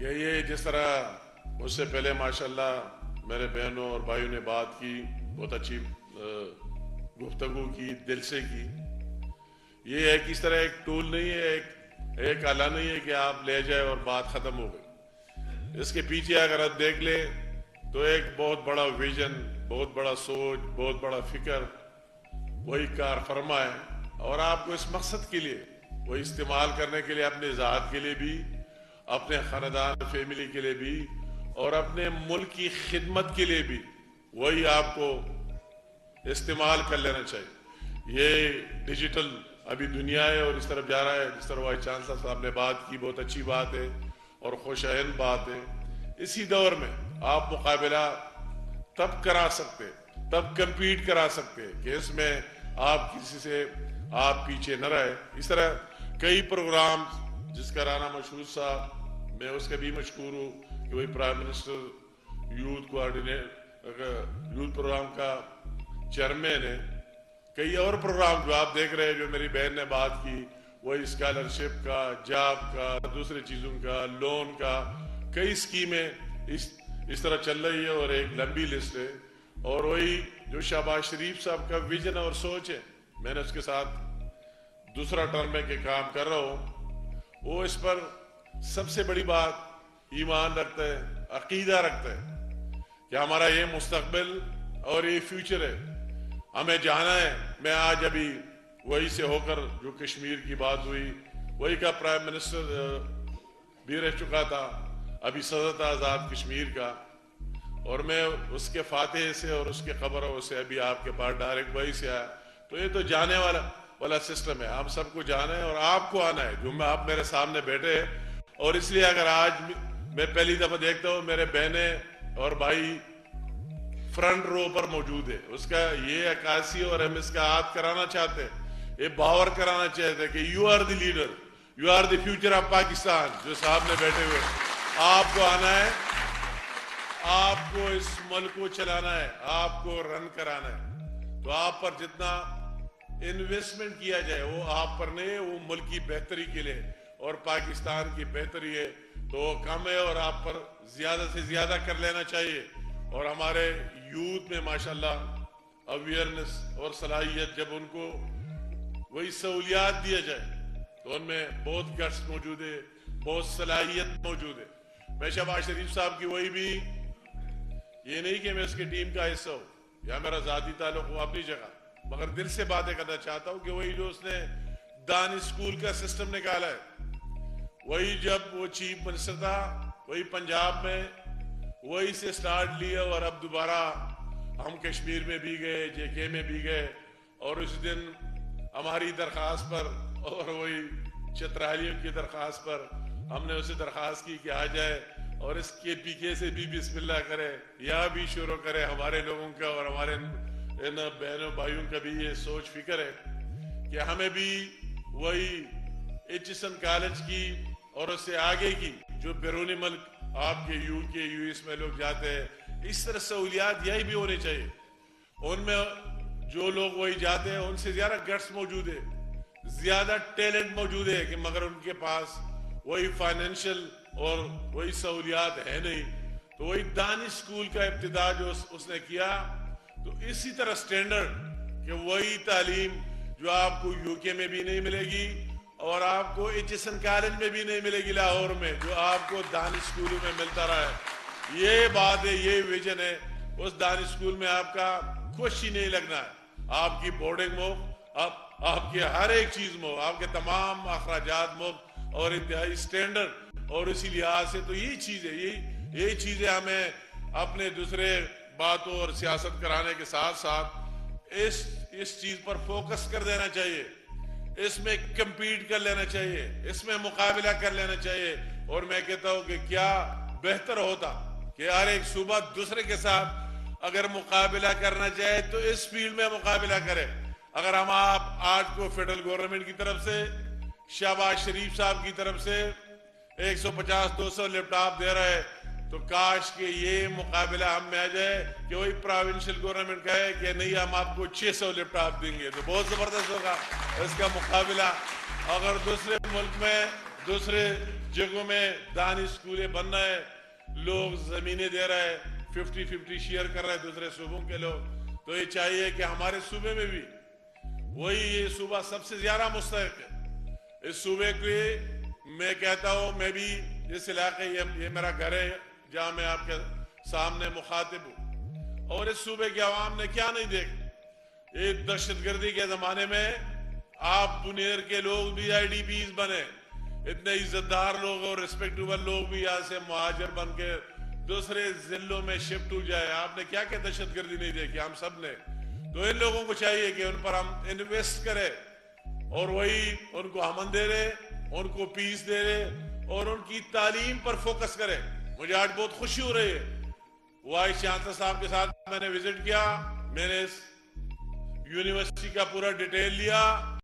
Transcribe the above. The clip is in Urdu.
کہ یہ جس طرح مجھ سے پہلے ماشاءاللہ میرے بہنوں اور بھائیوں نے بات کی، بہت اچھی گفتگو کی، دل سے کی. یہ ایک اس طرح ایک ٹول نہیں ہے، ایک آلہ نہیں ہے کہ آپ لے جائے اور بات ختم ہو گئی. اس کے پیچھے اگر آپ دیکھ لیں تو ایک بہت بڑا ویژن، بہت بڑا سوچ، بہت بڑا فکر وہی کار فرما ہے، اور آپ کو اس مقصد کے لیے وہی استعمال کرنے کے لیے، اپنے ذات کے لیے بھی، اپنے خاندان فیملی کے لیے بھی، اور اپنے ملک کی خدمت کے لیے بھی وہی آپ کو استعمال کر لینا چاہیے. یہ ڈیجیٹل ابھی دنیا ہے اور اس طرف جا رہا ہے. جس طرح وائس چانسلر صاحب نے بات کی، بہت اچھی بات ہے اور خوشائن بات ہے. اسی دور میں آپ مقابلہ تب کرا سکتے، تب کمپیٹ کرا سکتے کہ اس میں آپ کسی سے آپ پیچھے نہ رہے. اس طرح کئی پروگرام جس کا رانا مشہور صاحب، میں اس کا بھی مشکور ہوں کہ وہی prime minister youth youth programme کا چیئرمین ہے. کئی اور پروگرام جو آپ دیکھ رہے ہیں، جو میری بہن نے بات کی، وہی اسکالرشپ کا، جاب کا، دوسرے چیزوں کا، لون کا، کئی اسکیمیں اس طرح چل رہی ہے اور ایک لمبی لسٹ ہے. اور وہی جو شہباز شریف صاحب کا ویژن اور سوچ ہے، میں نے اس کے ساتھ دوسرا ٹرم میں کہ کام کر رہا ہوں، وہ اس پر سب سے بڑی بات ایمان رکھتا ہے، عقیدہ رکھتا ہے کہ ہمارا یہ مستقبل اور یہ فیوچر ہے، ہمیں جانا ہے. میں آج ابھی وہی سے ہو کر، جو کشمیر کی بات ہوئی، وہی کا پرائم منسٹر بھی رہ چکا تھا، ابھی صدر تھا آزاد کشمیر کا، اور میں اس کے فاتح سے اور اس کے خبروں سے ابھی آپ کے پاس ڈائریکٹ وہی سے آیا. تو یہ تو جانے والا سسٹم ہے، ہم سب کو جانا ہے اور آپ کو آنا ہے. جو میں آپ میرے سامنے بیٹھے ہیں، اور اس لیے اگر آج میں پہلی دفعہ دیکھتا ہوں میرے بہنیں اور بھائی فرنٹ رو پر موجود ہے، اس کا یہ عکاسی اور ہم اس کا یاد کرانا چاہتے ہیں، یہ باور کرانا چاہتے ہیں کہ you are the leader, you are the future of Pakistan. جو صاحب نے بیٹھے ہوئے، آپ کو آنا ہے، آپ کو اس ملک کو چلانا ہے، آپ کو رن کرانا ہے. تو آپ پر جتنا انویسٹمنٹ کیا جائے وہ آپ پر نہیں ہے، وہ ملک کی بہتری کے لیے اور پاکستان کی بہتری ہے، تو وہ کم ہے اور آپ پر زیادہ سے زیادہ کر لینا چاہیے. اور ہمارے یوتھ میں ماشاءاللہ اویئرنس اور صلاحیت، جب ان کو وہی سہولیات دیا جائے تو ان میں بہت گٹس موجود ہے، بہت صلاحیت موجود ہے. میں شہباز شریف صاحب کی وہی بھی، یہ نہیں کہ میں اس کی ٹیم کا حصہ ہوں یا میرا ذاتی تعلق ہو اپنی جگہ، مگر دل سے باتیں کرنا چاہتا ہوں کہ وہی جو اس نے دان اسکول کا سسٹم نکالا ہے، وہی جب وہ چیف منسٹر تھا، وہی پنجاب میں وہی سے سٹارٹ لیا، اور اب دوبارہ ہم کشمیر میں بھی گئے، جے کے میں بھی گئے، اور اس دن ہماری درخواست پر اور وہی چترالیوں کی درخواست پر ہم نے اسے درخواست کی کہ آ جائے اور اس کے پی کے سے بھی بسم اللہ کرے، یا بھی شروع کرے. ہمارے لوگوں کا اور ہمارے ان بہنوں بھائیوں کا بھی یہ سوچ فکر ہے کہ ہمیں بھی وہی ایچ ایس این کالج کی اور اس سے آگے کی جو بیرونی ملک آپ کے یو کے یو ایس میں لوگ جاتے ہیں، اس طرح سہولیات یہی بھی ہونی چاہیے. ان میں جو لوگ وہی جاتے ہیں ان سے زیادہ گٹس موجود ہے، زیادہ ٹیلنٹ موجود ہے، کہ مگر ان کے پاس وہی فائنینشل اور وہی سہولیات ہے نہیں. تو وہی دانی اسکول کا ابتدا جو اس نے کیا، تو اسی طرح سٹینڈرڈ کہ وہی تعلیم جو آپ کو یو کے میں بھی نہیں ملے گی اور آپ کو ایچ ایس این کالج میں بھی نہیں ملے گی لاہور میں، جو آپ کو دانی اسکولوں میں ملتا رہا ہے. یہ بات ہے، یہ ویژن ہے. اس دانی اسکول میں آپ کا کچھ ہی نہیں لگنا ہے، آپ کی بورڈنگ مو، آپ کی ہر ایک چیز مو، آپ کے تمام اخراجات مو، اور انتہائی سٹینڈرڈ. اور اسی لحاظ سے تو یہی چیز ہے، یہی چیزیں ہمیں اپنے دوسرے باتوں اور سیاست کرانے کے ساتھ ساتھ اس چیز پر فوکس کر دینا چاہیے، اس میں کمپیٹ کر لینا چاہیے، اس میں مقابلہ کر لینا چاہیے. اور میں کہتا ہوں کہ کیا بہتر ہوتا کہ ہر ایک صوبہ دوسرے کے ساتھ اگر مقابلہ کرنا چاہے تو اس فیلڈ میں مقابلہ کرے. اگر ہم آپ آج کو فیڈرل گورنمنٹ کی طرف سے، شہباز شریف صاحب کی طرف سے 150-200 لیپ ٹاپ دے رہے، تو کاش کہ یہ مقابلہ ہم میں آ جائے کہ وہی پروونشل گورنمنٹ کہے کہ نہیں ہم آپ کو 600 لیپ ٹاپ دیں گے، تو بہت زبردست ہوگا اس کا مقابلہ. اگر دوسرے ملک میں دوسرے جگہوں میں دانی اسکولیں بن رہے ہیں, لوگ زمینیں دے رہے ہیں, 50-50 شیئر کر رہے ہیں دوسرے صوبوں کے لوگ. تو یہ چاہیے کہ ہمارے صوبے میں بھی وہی, یہ صوبہ سب سے زیادہ مستحق ہے. اس صوبے کے میں کہتا ہوں, میں بھی اس علاقے, یہ میرا گھر ہے جہاں میں آپ کے سامنے مخاطب ہوں, اور اس صوبے کے عوام نے کیا نہیں دیکھا. یہ دہشت گردی کے زمانے میں آپ بنیر کے لوگ بھی آئی ڈی پیز بنے, اتنے عزت دار لوگ اور ریسپیکٹیبل لوگ بھی یہاں سے مہاجر بن کے دوسرے ضلعوں میں شفٹ ہو جائے. آپ نے کیا دہشت گردی نہیں دیکھی, ہم سب نے. تو ان لوگوں کو چاہیے کہ ان پر ہم انویسٹ کریں, اور وہی ان کو امن دے رہے, ان کو پیس دے رہے, اور ان کی تعلیم پر فوکس کریں. مجھے آج بہت خوشی ہو رہی ہے, وائس چانسلر صاحب کے ساتھ میں نے وزٹ کیا, میں نے اس یونیورسٹی کا پورا ڈیٹیل لیا.